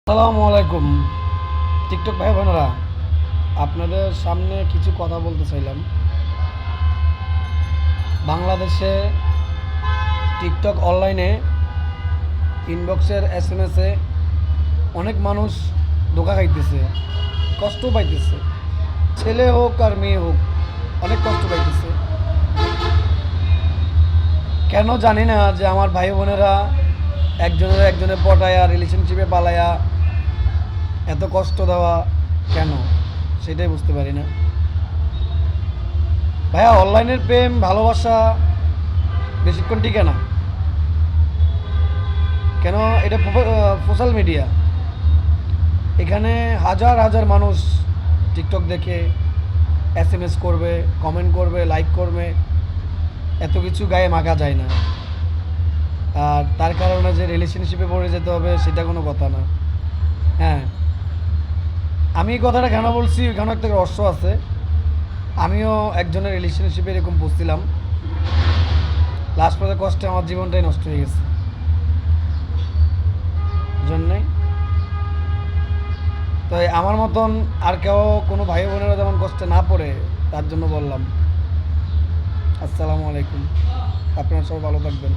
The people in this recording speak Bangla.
আসসালামু আলাইকুম টিকটক ভাই বোনেরা, আপনাদের সামনে কিছু কথা বলতে চাইলাম। বাংলাদেশে টিকটক অনলাইনে ইনবক্সের SMS-এ অনেক মানুষ ধোঁকা খাইতেছে, কষ্ট পাইতেছে। ছেলে হোক আর মেয়ে হোক, অনেক কষ্ট পাইতেছে। কেন জানি না যে আমার ভাই বোনেরা একজনে পটায়া রিলেশনশিপে পালায়া এত কষ্ট দেওয়া কেন, সেটাই বুঝতে পারি না। ভাইয়া, অনলাইনের প্রেম ভালোবাসা বেশিক্ষণ টিকে না। কেন? এটা সোশ্যাল মিডিয়া। এখানে হাজার হাজার মানুষ টিকটক দেখে SMS করবে, কমেন্ট করবে, লাইক করবে, এত কিছু গায়ে মাখা যায় না। আর তার কারণে যে রিলেশনশিপে পড়ে যেতে হবে সেটা কোনো কথা না। হ্যাঁ, আমি এই কথাটা কেন বলছি, এখানে একটা রহস্য আছে। আমিও একজনের রিলেশনশিপে এরকম বসছিলাম, লাস্ট পর্যন্ত কষ্টে আমার জীবনটাই নষ্ট হয়ে গেছে। জন্যই তো আমার মতন আর কেউ কোনো ভাই বোনেরা যেমন কষ্টে না পড়ে, তার জন্য বললাম। আসসালামু আলাইকুম, আপনারা সবাই ভালো থাকবেন।